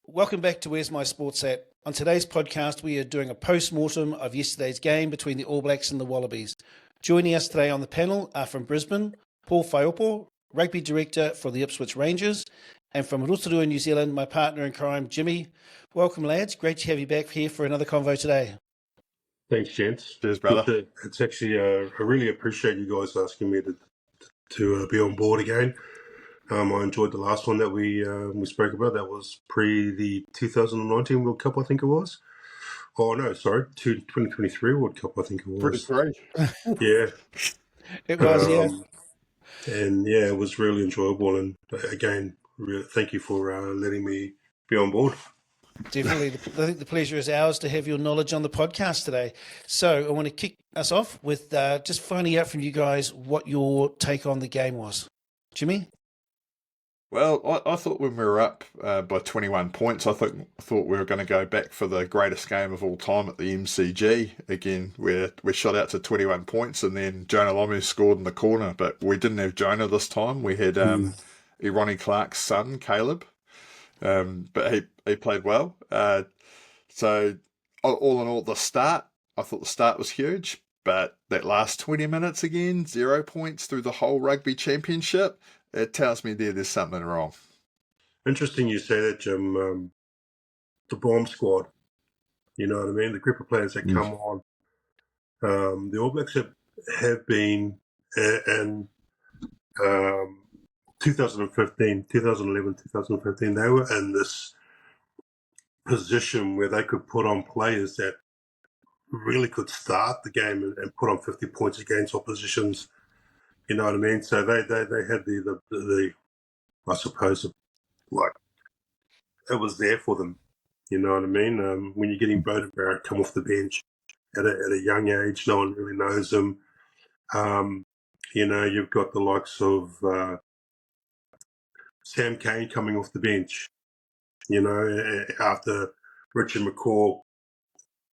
Welcome back to Where's My Sports At? On today's podcast, we are doing a post-mortem of yesterday's game between the All Blacks and the Wallabies. Joining us today on the panel are from Brisbane, Paul Whaiopo, Rugby Director for the Ipswich Rangers, and from Rotorua, New Zealand, my partner in crime, Jimmy. Welcome, lads. Great to have you back here for another convo today. Thanks, gents. Cheers, brother. It's actually, I really appreciate you guys asking me to be on board again. I enjoyed the last one that we spoke about. That was pre the 2019 World Cup, I think it was. Oh, no, sorry, 2023 World Cup, I think it was. 23. Yeah. It was, yeah. And yeah, it was really enjoyable. And again, really, thank you for letting me be on board. Definitely. I think the pleasure is ours to have your knowledge on the podcast today. So I want to kick us off with just finding out from you guys what your take on the game was. Jimmy? Well, I thought when we were up by 21 points, I thought we were going to go back for the greatest game of all time at the MCG again, where we shot out to 21 points and then Jonah Lomu scored in the corner. But we didn't have Jonah this time. We had Ronnie Clark's son, Caleb, but he played well. So all in all, I thought the start was huge. But that last 20 minutes again, 0 points through the whole rugby championship, it tells me there's something wrong. Interesting you say that, Jim. The bomb squad, you know what I mean? The group of players that come on. The All Blacks have been, and 2015, 2011, 2015, they were in this position where they could put on players that really could start the game and put on 50 points against oppositions. You know what I mean? So they had the I suppose, like, it was there for them. You know what I mean? When you're getting Beauden Barrett come off the bench at a young age, no one really knows him. You know, you've got the likes of Sam Cane coming off the bench, you know, after Richard McCaw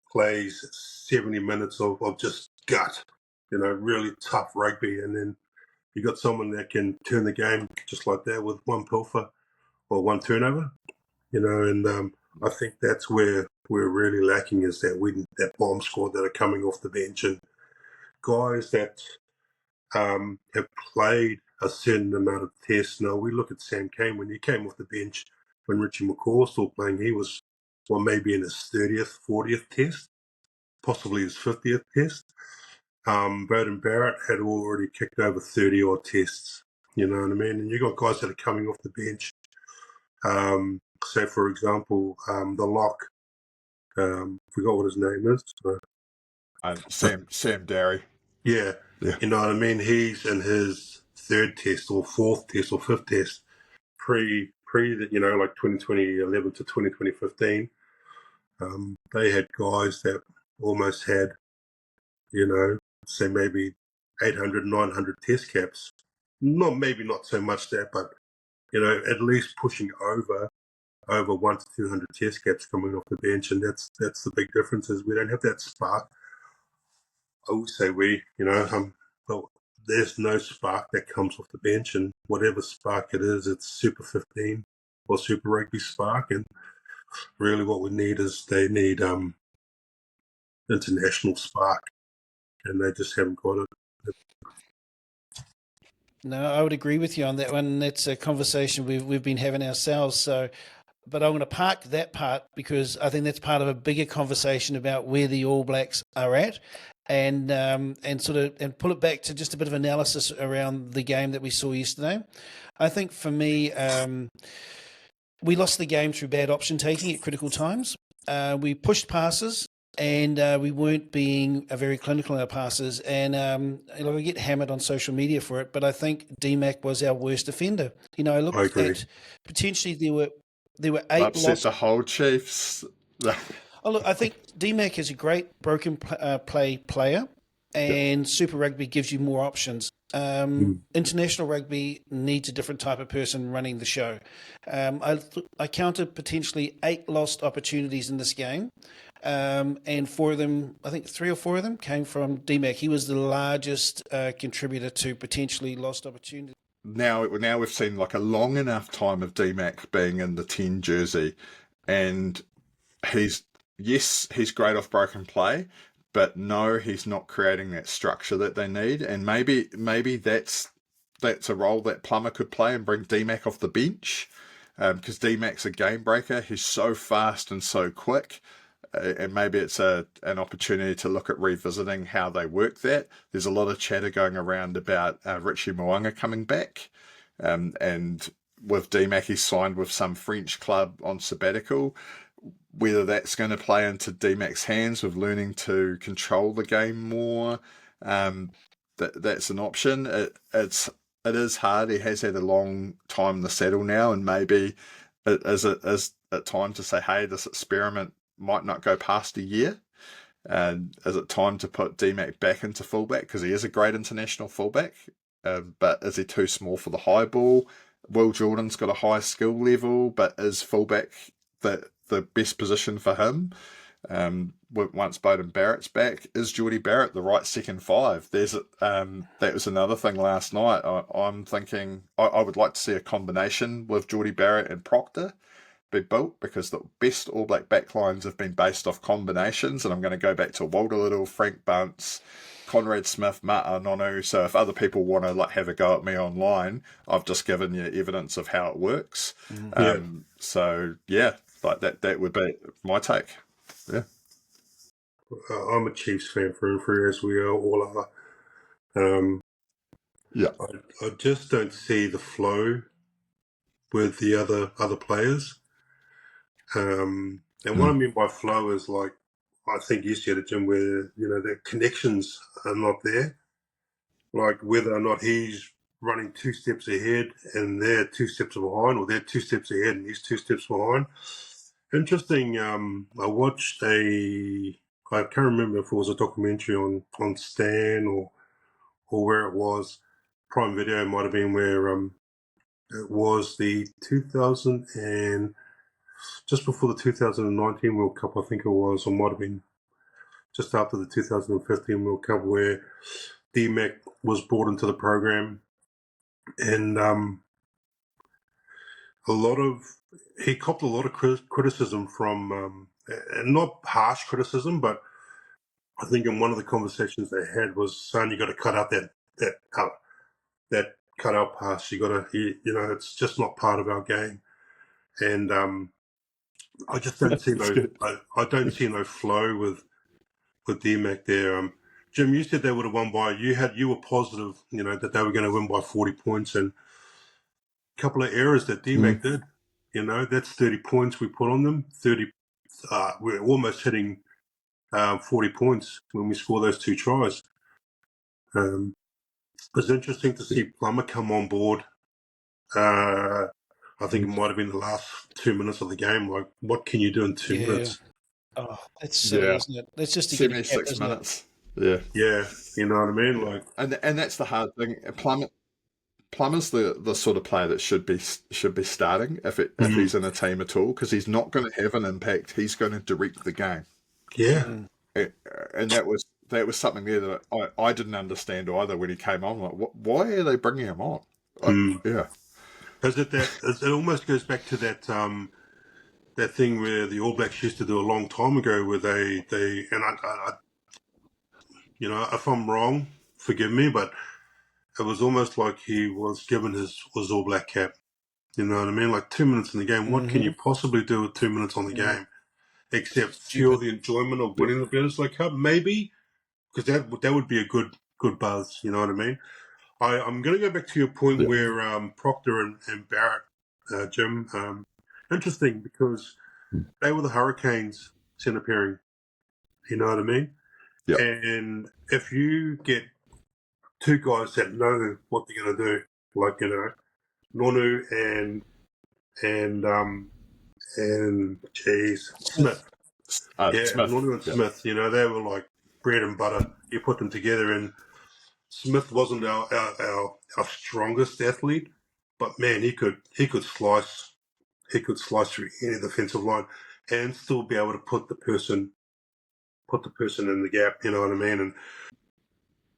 plays 70 minutes of just gut, you know, really tough rugby. And then you got someone that can turn the game just like that with one pilfer or one turnover, you know, and I think that's where we're really lacking is that bomb squad that are coming off the bench and guys that have played a certain amount of tests. Now, we look at Sam Cane when he came off the bench when Richie McCaw was still playing, he was, well, maybe in his 30th, 40th test, possibly his 50th test. Beauden Barrett had already kicked over 30-odd tests, you know what I mean? And you got guys that are coming off the bench. Say, for example, the lock, forgot what his name is. Sam Derry. Yeah, you know what I mean? He's in his third test or fourth test or fifth test pre that, you know, like 2011 to 2015. They had guys that almost had, you know, say maybe 800, 900 test caps. Maybe not so much that, but, you know, at least pushing over 1 to 200 test caps coming off the bench. And that's the big difference is we don't have that spark. I would say but there's no spark that comes off the bench, and whatever spark it is, it's Super 15 or Super Rugby spark. And really what we need is they need international spark, and they just haven't got it. No, I would agree with you on that one. That's a conversation we've been having ourselves. So, but I'm going to park that part because I think that's part of a bigger conversation about where the All Blacks are at, and pull it back to just a bit of analysis around the game that we saw yesterday. I think for me, we lost the game through bad option taking at critical times. We pushed passes. And we weren't being very clinical in our passes. And we get hammered on social media for it, but I think DMac was our worst offender. You know, I looked at potentially there were 8 upset the whole Chiefs. Look, I think DMac is a great broken play player, and Super Rugby gives you more options. International rugby needs a different type of person running the show. I counted potentially 8 lost opportunities in this game. And 4 of them, I think 3 or 4 of them came from DMac. He was the largest contributor to potentially lost opportunities. Now we've seen like a long enough time of DMac being in the 10 jersey, and he's great off broken play, but no, he's not creating that structure that they need. And maybe that's a role that Plummer could play and bring DMac off the bench, because DMac's a game breaker. He's so fast and so quick. And maybe it's an opportunity to look at revisiting how they work that. There's a lot of chatter going around about Richie Mo'unga coming back, and with DMac, he's signed with some French club on sabbatical. Whether that's going to play into DMac's hands with learning to control the game more, that's an option. It is hard. He has had a long time in the saddle now, and maybe it is at time to say, hey, this experiment might not go past a year. And is it time to put DMac back into fullback, because he is a great international fullback, but is he too small for the high ball? Will Jordan's got a high skill level, but is fullback the best position for him? Once Beauden Barrett's back, is Geordie Barrett the right second five? That was another thing last night. I'm thinking I would like to see a combination with Geordie Barrett and Proctor be built, because the best All Black backlines have been based off combinations, and I'm going to go back to Walter Little, Frank Bunce, Conrad Smith, Mata Nonu. So if other people want to have a go at me online, I've just given you evidence of how it works. So yeah, that would be my take. Yeah. I'm a Chiefs fan through and through, as we all are. Yeah. I just don't see the flow with the other players. And what I mean by flow is, like, I think you said it, Jim, where, the connections are not there. Like, whether or not he's running 2 steps ahead and they're 2 steps behind, or they're 2 steps ahead and he's 2 steps behind. Interesting. I watched I can't remember if it was a documentary on Stan or where it was. Prime Video might have been where it was the 2000 and just before the 2019 World Cup, I think it was, or might have been just after the 2015 World Cup, where DMac was brought into the program, and he copped a lot of criticism from, and not harsh criticism, but I think in one of the conversations they had was, son, you got to cut out that cut out pass. You got to, it's just not part of our game, and I just don't see I don't see no flow with DMac there. Jim, you said they would have won by. You were positive, that they were going to win by 40 points, and a couple of errors that DMac did. That's 30 points we put on them. 30. We're almost hitting 40 points when we score those 2 tries. It was interesting to see Plummer come on board. I think it might have been the last 2 minutes of the game. Like, what can you do in 2 minutes? Oh, that's silly, isn't it? That's just to 76 minutes. Yeah. Yeah, you know what I mean? Like, and that's the hard thing. Plummer's the sort of player that should be starting if he's in a team at all, because he's not going to have an impact. He's going to direct the game. Yeah. And that was something there that I didn't understand either when he came on. Like, why are they bringing him on? Yeah. It almost goes back to that that thing where the All Blacks used to do a long time ago, where they and I if I'm wrong, forgive me, but it was almost like he was given his All Black cap. You know what I mean? Like 2 minutes in the game. What can you possibly do with 2 minutes on the game, except feel the enjoyment of winning the Bledisloe Cup? Maybe, because that would be a good buzz. You know what I mean? I'm going to go back to your point where Proctor and Barrett, Jim. Interesting, because they were the Hurricanes centre pairing. You know what I mean? Yeah. And if you get 2 guys that know what they're going to do, like, Nonu and Smith. Smith. Nonu and Smith. They were like bread and butter. You put them together, and Smith wasn't our strongest athlete, but man, he could slice through any defensive line and still be able to put the person in the gap. You know what I mean? And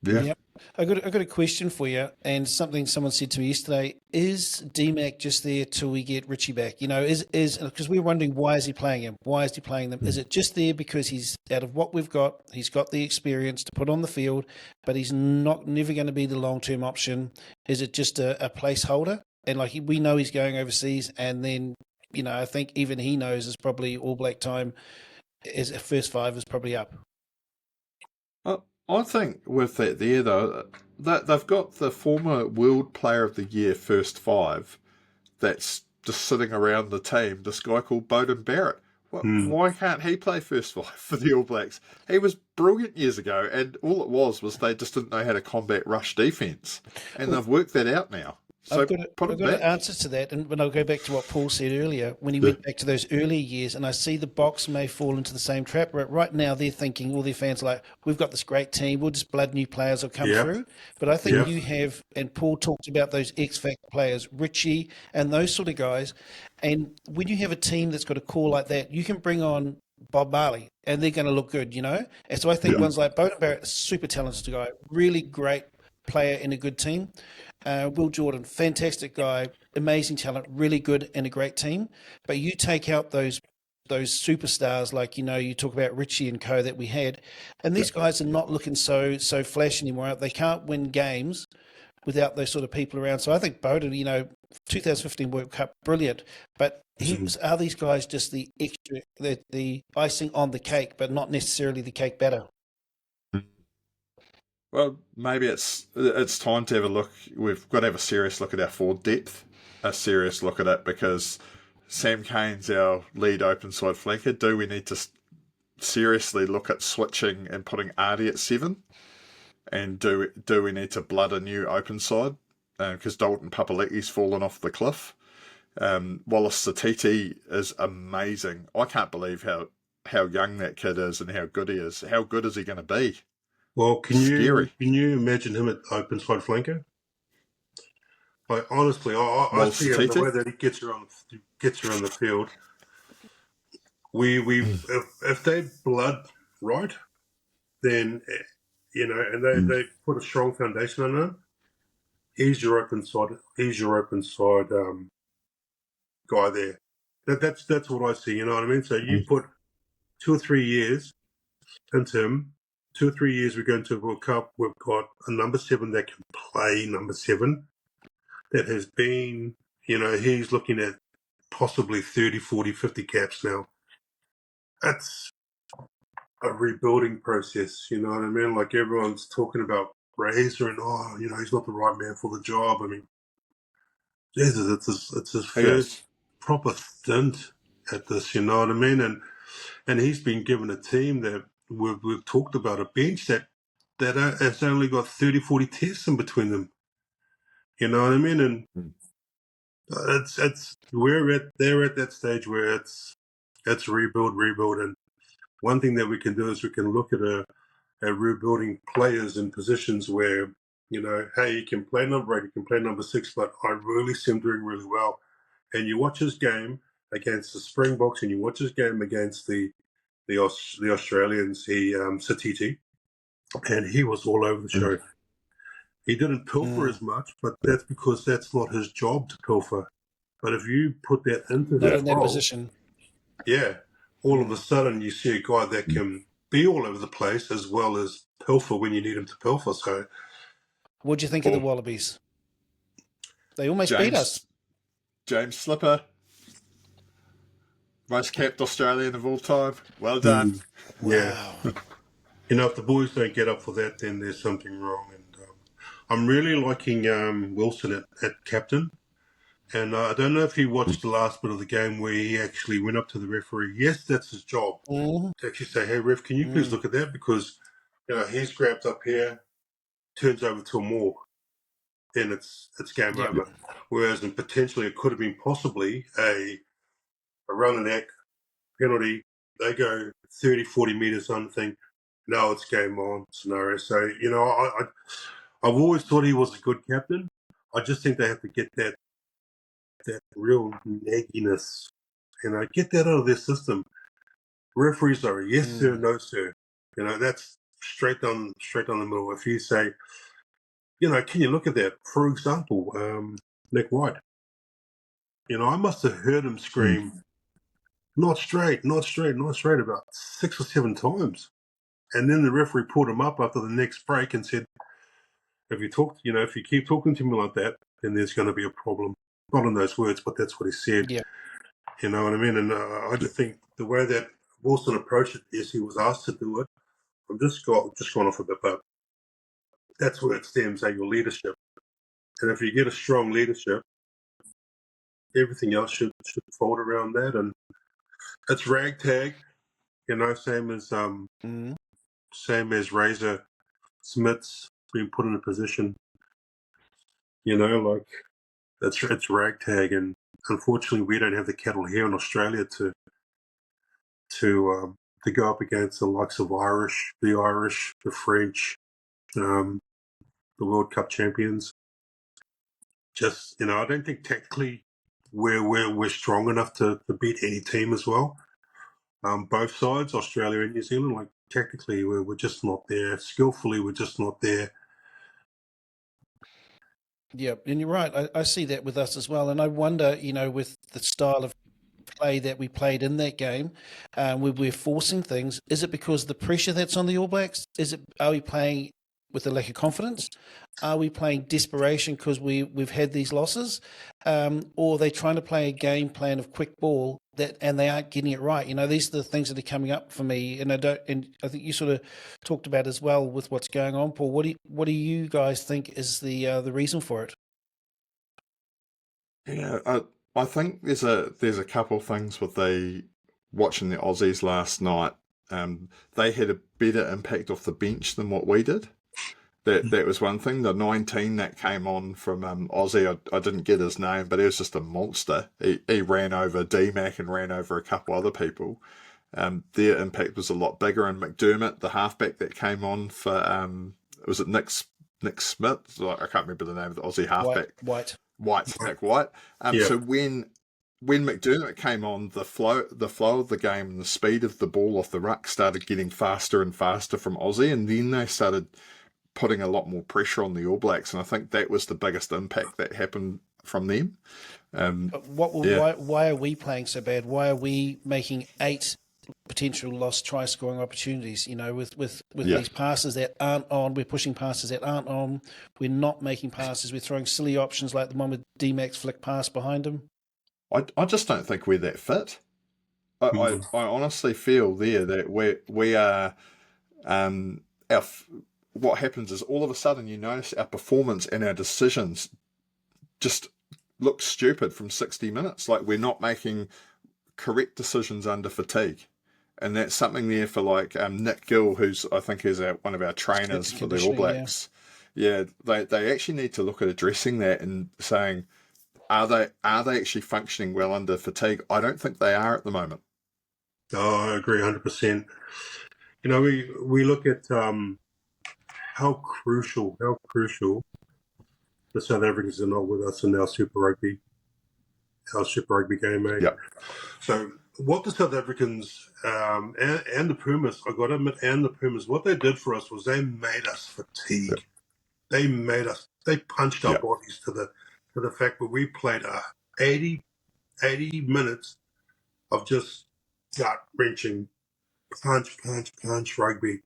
Yeah. Yep. I got a question for you, and something someone said to me yesterday. Is DMac just there till we get Richie back? You know, is because we were wondering, why is he playing him? Why is he playing them? Is it just there because he's out of what we've got? He's got the experience to put on the field, but he's never going to be the long term option. Is it just a placeholder? And like we know he's going overseas, and then I think even he knows is probably All Black time. His first five is probably up. I think with that there, though, that they've got the former World Player of the Year first five that's just sitting around the team, this guy called Beauden Barrett. Why can't he play first five for the All Blacks? He was brilliant years ago, and all it was they just didn't know how to combat rush defence. And they've worked that out now. So I've got an answer to that, and when I'll go back to what Paul said earlier, when he went back to those earlier years, and I see the Box may fall into the same trap. But right now, they're thinking, all their fans are like, we've got this great team, we'll just blood new players will come through. But I think you have, and Paul talked about those X-Factor players, Richie, and those sort of guys. And when you have a team that's got a core like that, you can bring on Bob Marley, and they're going to look good, And so I think ones like Beauden Barrett, super talented guy, really great player in a good team. Will Jordan, fantastic guy, amazing talent, really good in a great team. But you take out those superstars like you talk about Richie and co that we had, and these guys are not looking so flash anymore. They can't win games without those sort of people around. So I think Beauden, 2015 World Cup, brilliant. But are these guys just the extra, the icing on the cake, but not necessarily the cake batter? Well, maybe it's time to have a look. We've got to have a serious look at our forward depth, a serious look at it, because Sam Cane's our lead open side flanker. Do we need to seriously look at switching and putting Artie at 7? And do we need to blood a new open side? Because Dalton Papali'i's fallen off the cliff. Wallace Satiti is amazing. I can't believe how young that kid is and how good he is. How good is he going to be? Well, can you imagine him at open side flanker? Like honestly, I see him the way that he gets around the field. If they blood right, then and they put a strong foundation on him. He's your open side. He's your open side guy there. That's what I see. You know what I mean? So you put 2 or 3 years into him. 2 or 3 years we go into a World Cup, we've got a number 7 that can play number 7 that has been, he's looking at possibly 30, 40, 50 caps now. That's a rebuilding process, you know what I mean? Like everyone's talking about Razor and, he's not the right man for the job. I mean, Jesus, it's his first proper stint at this, you know what I mean? And he's been given a team that we've talked about, a bench that has only got 30, 40 tests in between them. You know what I mean? And they're at that stage where it's rebuild. And one thing that we can do is we can look at rebuilding players in positions where, hey, you can play number 8, you can play number 6, but I really see him doing really well. And you watch his game against the Springboks and you watch his game against the Australians, Satiti, and he was all over the show. He didn't pilfer as much, but that's because that's not his job to pilfer. But if you put that into that position, all of a sudden you see a guy that can be all over the place as well as pilfer when you need him to pilfer. So, what do you think of the Wallabies? They almost beat us. James Slipper, most capped Australian of all time. Well done. Yeah. Wow. If the boys don't get up for that, then there's something wrong. And I'm really liking Wilson at captain. And I don't know if he watched the last bit of the game where he actually went up to the referee. Yes, that's his job. To actually say, hey, ref, can you please look at that? Because, he's grabbed up here, turns over to a more. Then it's game over. Whereas potentially it could have been possibly a run and neck penalty. They go 30, 40 metres on the thing. No, it's game on scenario. So, I've always thought he was a good captain. I just think they have to get that real nagginess, get that out of their system. Referees are a yes sir, no sir. That's straight down the middle. If you say, can you look at that? For example, Nick White. I must have heard him scream, not straight, not straight, not straight, about 6 or 7 times. And then the referee pulled him up after the next break and said, if you keep talking to me like that, then there's going to be a problem. Not in those words, but that's what he said. Yeah. You know what I mean? And I just think the way that Wilson approached it, yes, he was asked to do it. I'm just going off a bit, but that's where it stems, your leadership. And if you get a strong leadership, everything else should fold around that. And it's ragtag, same as Razor Smith's being put in a position, like it's ragtag. And unfortunately, we don't have the cattle here in Australia to go up against the likes of the Irish, the French, the World Cup champions. Just, I don't think tactically we're strong enough to beat any team as well. Both sides, Australia and New Zealand, like tactically we're just not there. Skillfully, we're just not there. Yeah, and you're right. I see that with us as well. And I wonder, with the style of play that we played in that game, we're forcing things. Is it because of the pressure that's on the All Blacks? Are we playing with a lack of confidence? Are we playing desperation because we've had these losses? Or are they trying to play a game plan of quick ball and they aren't getting it right? These are the things that are coming up for me, and I think you sort of talked about as well with what's going on, Paul. What do you guys think is the reason for it? Yeah, I think there's a couple of things with watching the Aussies last night. They had a better impact off the bench than what we did. That was one thing. The 19 that came on from Aussie, I didn't get his name, but he was just a monster. He ran over DMac and ran over a couple other people. Their impact was a lot bigger. And McDermott, the halfback that came on for, was it Nick Smith? I can't remember the name of the Aussie halfback. Nick White. So when McDermott came on, the flow of the game and the speed of the ball off the ruck started getting faster and faster from Aussie, and then they started putting a lot more pressure on the All Blacks, and I think that was the biggest impact that happened from them. Why are we playing so bad? Why are we making 8 potential lost try scoring opportunities? With these passes that aren't on, we're pushing passes that aren't on. We're not making passes. We're throwing silly options like the one with DMac's flick pass behind him. I just don't think we're that fit. I honestly feel that we are. What happens is all of a sudden you notice our performance and our decisions just look stupid from 60 minutes. Like we're not making correct decisions under fatigue. And that's something there for Nick Gill, who's I think is one of our trainers for the All Blacks. Yeah, they actually need to look at addressing that and saying, are they actually functioning well under fatigue? I don't think they are at the moment. Oh, I agree 100%. We look at how crucial the South Africans are not with us in our Super Rugby game, mate. Yep. So what the South Africans and the Pumas, I got to admit, and the Pumas, what they did for us was they made us fatigue. Yep. They punched our bodies to the fact that we played 80 minutes of just gut-wrenching punch rugby.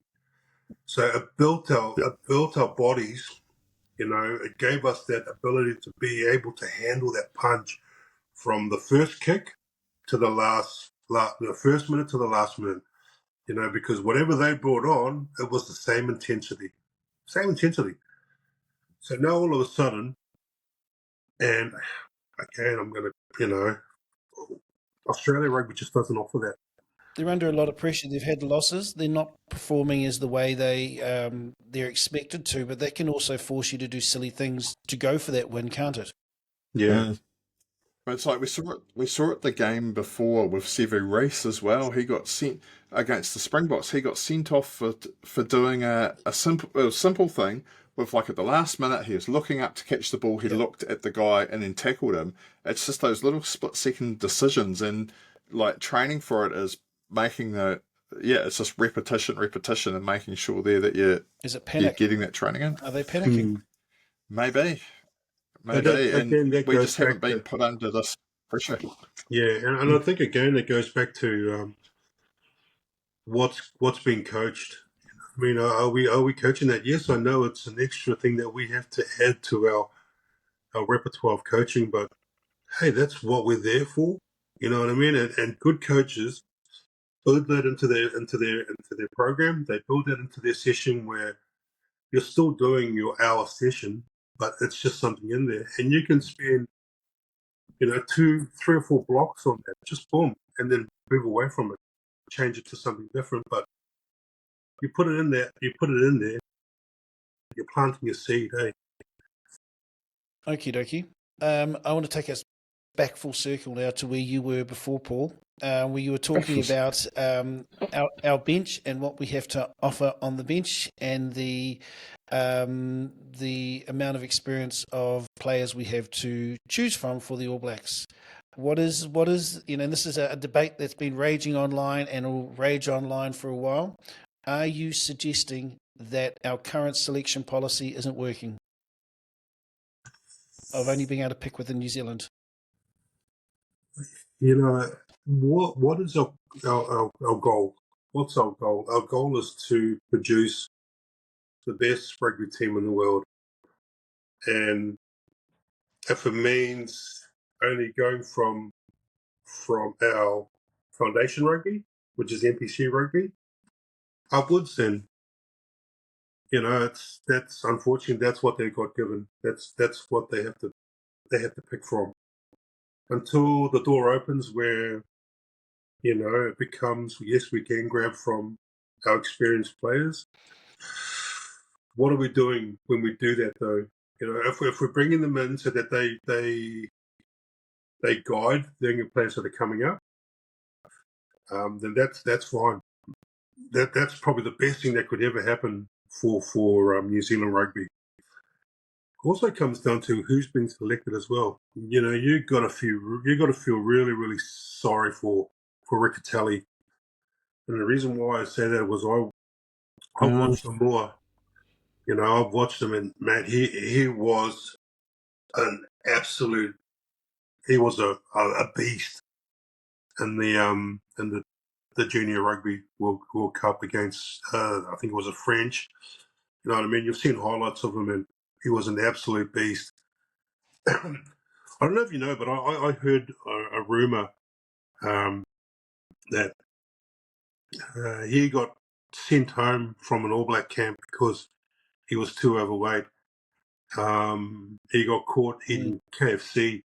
So it built our bodies, it gave us that ability to be able to handle that punch from the first kick to the first minute to the last minute, because whatever they brought on, it was the same intensity. So now all of a sudden, and again, I'm going to, Australia rugby just doesn't offer that. They're under a lot of pressure. They've had losses. They're not performing as the way they're expected to, but that can also force you to do silly things to go for that win, can't it? Yeah. But it's like we saw it the game before with Sevu Reece as well. He got sent against the Springboks. He got sent off for doing a simple thing with at the last minute he was looking up to catch the ball. He looked at the guy and then tackled him. It's just those little split second decisions, and training for it is making the it's just repetition, and making sure there that you're getting that training in. Are they panicking? Maybe. But that we goes just haven't back been put under this pressure. Yeah, and I think again it goes back to what's being coached. I mean, are we coaching that? Yes, I know it's an extra thing that we have to add to our repertoire of coaching, but hey, that's what we're there for. You know what I mean? And good coaches build that into their program. They build that into their session where you're still doing your hour session, but it's just something in there, and you can spend 2, 3, or 4 blocks on that. Just boom, and then move away from it, change it to something different. But you put it in there. You're planting your seed, eh? Okie dokie. I want to take us back full circle now to where you were before, Paul, where you were talking about our bench and what we have to offer on the bench, and the amount of experience of players we have to choose from for the All Blacks. What is and this is a debate that's been raging online and will rage online for a while. Are you suggesting that our current selection policy isn't working? Of only being able to pick within New Zealand? What is our goal? What's our goal? Our goal is to produce the best rugby team in the world. And if it means only going from our foundation rugby, which is NPC rugby, upwards, then that's unfortunately that's what they got given. That's what they have to pick from until the door opens where it becomes, yes, we can grab from our experienced players. What are we doing when we do that, though? If we're bringing them in so that they guide the younger players that are coming up, then that's fine. That's probably the best thing that could ever happen for New Zealand rugby. Also comes down to who's been selected as well. You got to feel really, really sorry for Riccatelli. And the reason why I say that was I've watched him more. I've watched him, and man, he was an absolute. He was a beast in the Junior Rugby World Cup against I think it was a French. You know what I mean? You've seen highlights of him, and he was an absolute beast. I don't know if you know, but I heard a rumor that he got sent home from an All Black camp because he was too overweight. He got caught eating KFC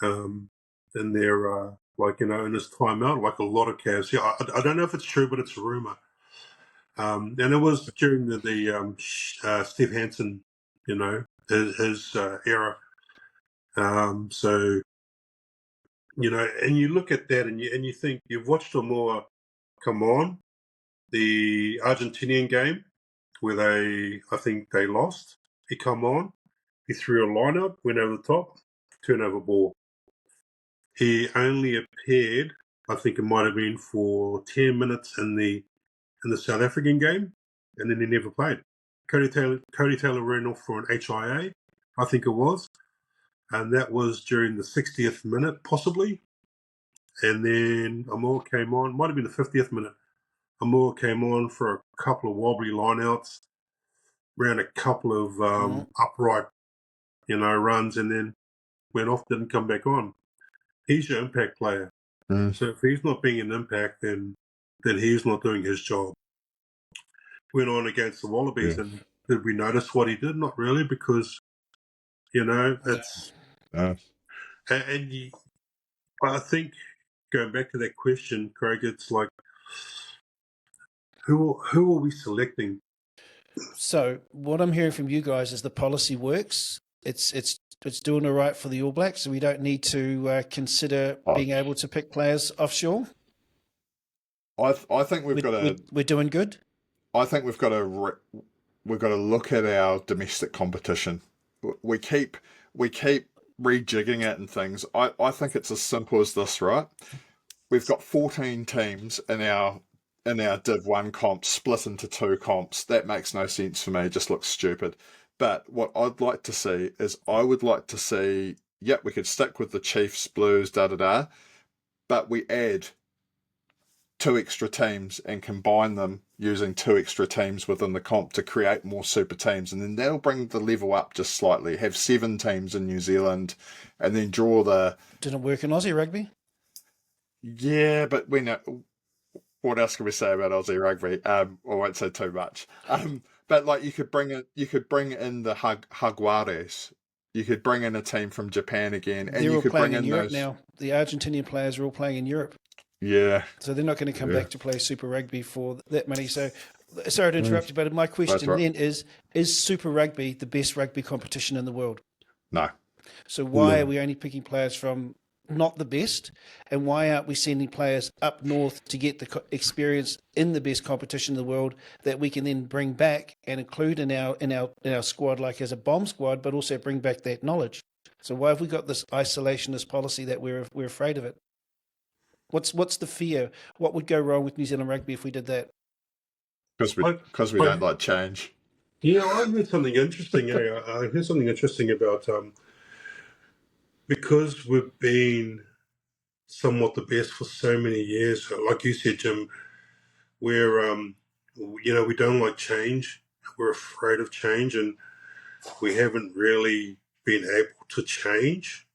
in their in his time out, like a lot of KFC. I don't know if it's true, but it's a rumor. And it was during the Steve Hansen, his era. So and you look at that and you think you've watched them more. Come on, the Argentinian game where I think they lost. He come on, he threw a line up, went over the top, turnover ball. He only appeared, I think it might have been for 10 minutes in the South African game, and then he never played. Cody Taylor ran off for an HIA, I think it was, and that was during the 60th minute, possibly. And then Amor came on, might have been the 50th minute. Amor came on for a couple of wobbly lineouts, ran a couple of upright, runs, and then went off, didn't come back on. He's your impact player. So if he's not being an impact, then he's not doing his job. Went on against the Wallabies, and did we notice what he did? Not really, because it's and I think going back to that question, Craig, it's like who are we selecting? So what I'm hearing from you guys is the policy works. It's doing all right for the All Blacks, so we don't need to consider being able to pick players offshore. I think we're doing good. I think we've got to look at our domestic competition. We keep rejigging it and things. I think it's as simple as this, right? We've got 14 teams in our in our Div 1 comp split into 2 comps. That makes no sense for me. It just looks stupid. But what I'd like to see is I would like to see, yep, we could stick with the Chiefs, Blues, da-da-da, but we add 2 extra teams and combine them using 2 extra teams within the comp to create more super teams. And then that'll bring the level up just slightly. Have 7 teams in New Zealand and then draw the... Didn't work in Aussie rugby? Yeah, but we know... What else can we say about Aussie rugby? I won't say too much. But like you could bring in the Jaguares. You could bring in a team from Japan again, and They're you all could playing bring in in Europe those. now. The Argentinian players are all playing in Europe. Yeah. So they're not going to come back to play Super Rugby for that money. So, sorry to interrupt you, but my question then is Super Rugby the best rugby competition in the world? No. So why are we only picking players from not the best, and why aren't we sending players up north to get the experience in the best competition in the world that we can then bring back and include in our squad, like as a bomb squad, but also bring back that knowledge? So why have we got this isolationist policy that we're afraid of it? What's the fear? What would go wrong with New Zealand rugby if we did that? Because we don't like change. Yeah, I heard something interesting. I heard something interesting about because we've been somewhat the best for so many years. Like you said, Jim, we're we don't like change. We're afraid of change, and we haven't really been able to change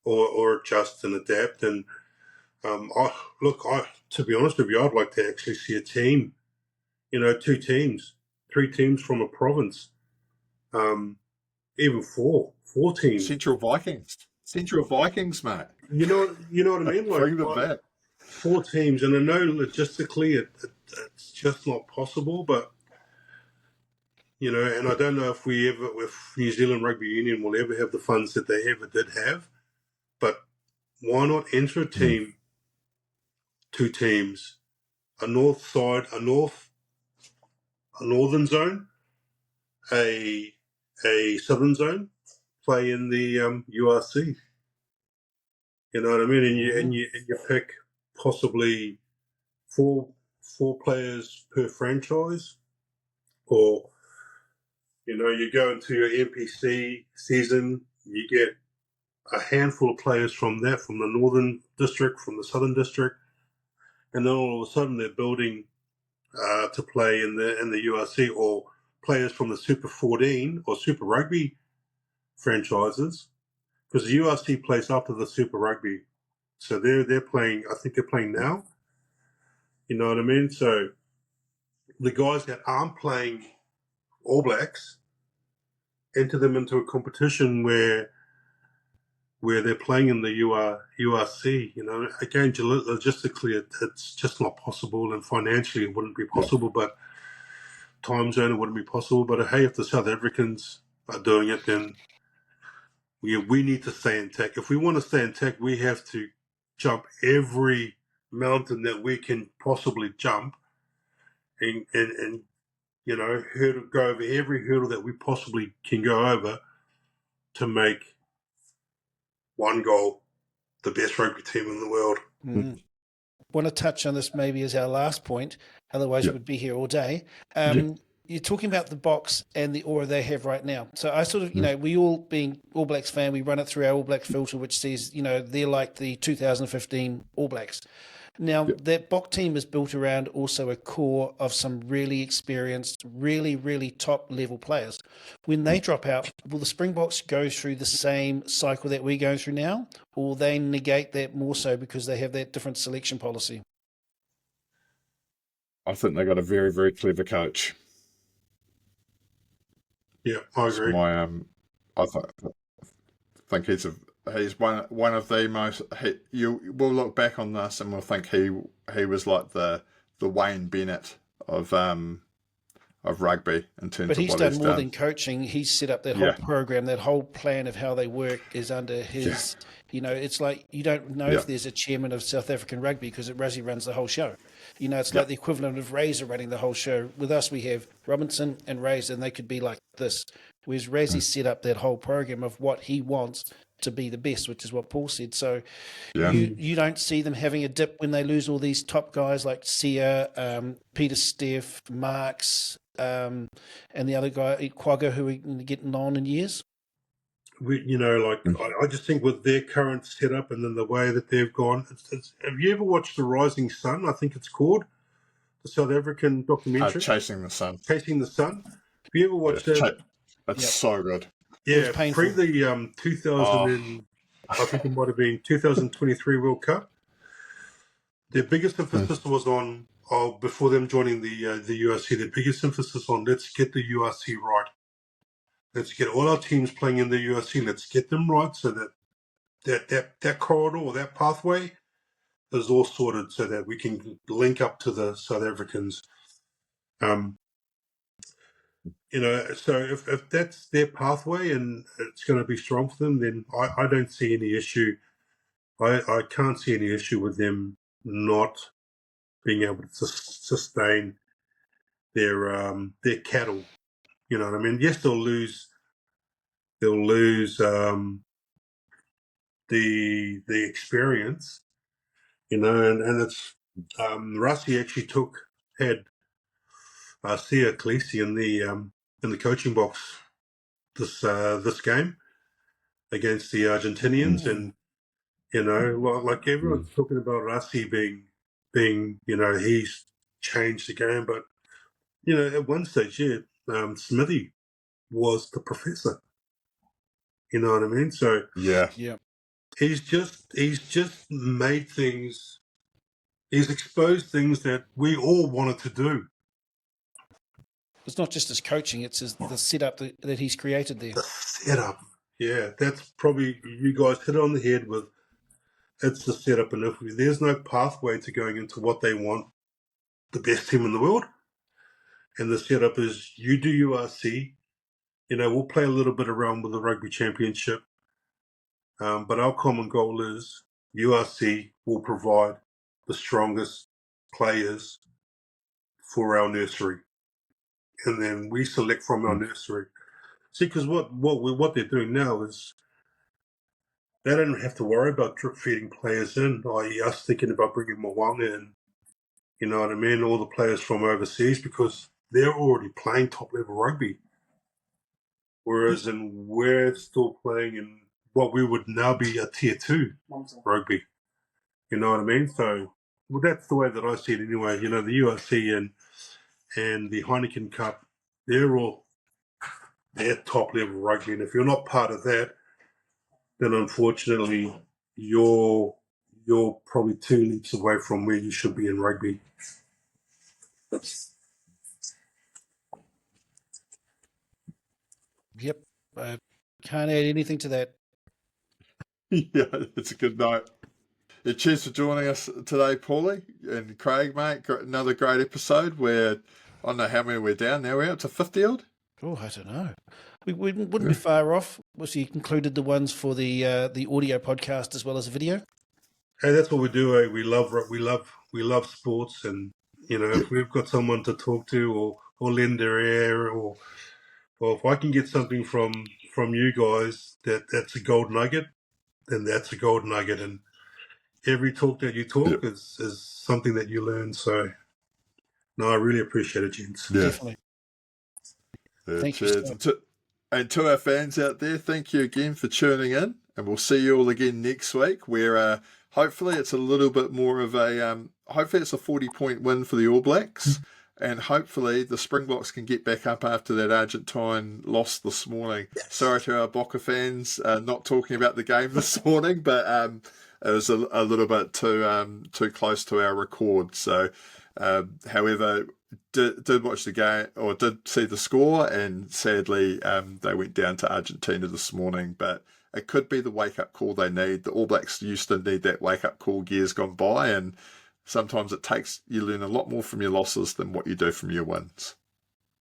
or adjust and adapt. And to be honest with you, I'd like to actually see a team. 2 teams, 3 teams from a province, even 4 teams. Central Vikings, mate. You know what I mean? Bring them back. 4 teams, and I know logistically it's just not possible, but and I don't know if New Zealand Rugby Union will ever have the funds that they ever did have, but why not enter a team, 2 teams, a north side, a northern zone, a southern zone, play in the URC. You know what I mean? And you pick possibly 4 players per franchise, or you go into your NPC season, you get a handful of players from the northern district, from the southern district, and then all of a sudden they're building to play in the URC, or players from the Super 14 or Super Rugby franchises, because the URC plays after the Super Rugby, so they're playing. I think they're playing now. You know what I mean? So the guys that aren't playing All Blacks, enter them into a competition where they're playing in the URC. Again, logistically, it's just not possible, and financially it wouldn't be possible, but time zone it wouldn't be possible. But hey, if the South Africans are doing it, then we need to stay intact. If we want to stay intact, we have to jump every mountain that we can possibly jump, and go over every hurdle that we possibly can go over to make one goal, the best rugby team in the world. Mm. Want to touch on this maybe as our last point, otherwise we'd be here all day. You're talking about the box and the aura they have right now. So I sort of, we all, being All Blacks fan, we run it through our All Blacks filter, which says, they're like the 2015 All Blacks. Now, that Bok team is built around also a core of some really experienced, really, really top-level players. When they drop out, will the Springboks go through the same cycle that we're going through now, or will they negate that more so because they have that different selection policy? I think they got a very, very clever coach. Yeah, I agree. I think he's one of the most. We'll look back on this and we'll think he was like the Wayne Bennett of rugby in terms of what he's done. But he's done more than coaching. He's set up that whole program, that whole plan of how they work is under his. It's like you don't know if there's a chairman of South African rugby because Razzie runs the whole show. It's like the equivalent of Razor running the whole show. With us, we have Robinson and Razor, and they could be like this. Whereas Razzie set up that whole program of what he wants to be the best, which is what Paul said. So Yeah. you don't see them having a dip when they lose all these top guys like Sia, Peter Steff, Marks, and the other guy, Quagga, who are getting on in years? I just think with their current setup and then the way that they've gone, have you ever watched The Rising Sun? I think it's called the South African documentary, Chasing the Sun. Chasing the Sun. Have you ever watched that? That's so good. Yeah, painful. pre the 2000 and I think it might have been 2023 World Cup. Their biggest emphasis was on before them joining the URC. Their biggest emphasis on let's get the URC right. Let's get all our teams playing in the URC. Let's get them right so that corridor or that pathway is all sorted so that we can link up to the South Africans. So if that's their pathway and it's going to be strong for them, then I don't see any issue. I can't see any issue with them not being able to sustain their cattle. You know what I mean? Yes, they'll lose the experience, and it's Rassi actually had Sia Khaleesi in the coaching box this game against the Argentinians, and like everyone's talking about Rassi being he's changed the game, but at one stage, Smithy was the professor. You know what I mean? So Yeah. he's just made things. He's exposed things that we all wanted to do. It's not just his coaching; it's the setup that he's created there. The setup, yeah, that's probably you guys hit it on the head with. It's the setup, and if there's no pathway to going into what they want, the best team in the world, and the setup is you do URC. We'll play a little bit around with the Rugby Championship, but our common goal is URC will provide the strongest players for our nursery, and then we select from our nursery. See, because what they're doing now is they don't have to worry about drip feeding players in, i.e. us thinking about bringing Mwanga in, you know what I mean, all the players from overseas, because they're already playing top-level rugby. Whereas we're still playing in what we would now be a Tier 2 rugby. You know what I mean? So that's the way that I see it anyway. The URC and the Heineken Cup, they're top-level rugby. And if you're not part of that, then unfortunately you're probably 2 leaps away from where you should be in rugby. Yep, I can't add anything to that. Yeah, it's a good note. Yeah, cheers for joining us today, Paulie and Craig, mate. Another great episode where I don't know how many we're down now. We're up to 50 odd. Oh, I don't know. We wouldn't be far off. So you included the ones for the audio podcast as well as the video. Hey, that's what we do. We love sports, and if we've got someone to talk to or lend their ear, or if I can get something from you guys that's a gold nugget, then that's a gold nugget. And every talk that you talk is something that you learn. So, no, I really appreciate it, gents. Yeah. Definitely. Thank you. And to our fans out there, thank you again for tuning in. And we'll see you all again next week, where hopefully it's a little bit more of a hopefully it's a 40-point win for the All Blacks. And hopefully the Springboks can get back up after that Argentine loss this morning. Sorry to our Boca fans not talking about the game this morning, but it was a little bit too close to our record. So, however, did watch the game or did see the score, and sadly they went down to Argentina this morning. But it could be the wake-up call they need. The All Blacks used to need that wake-up call years gone by, and sometimes you learn a lot more from your losses than what you do from your wins.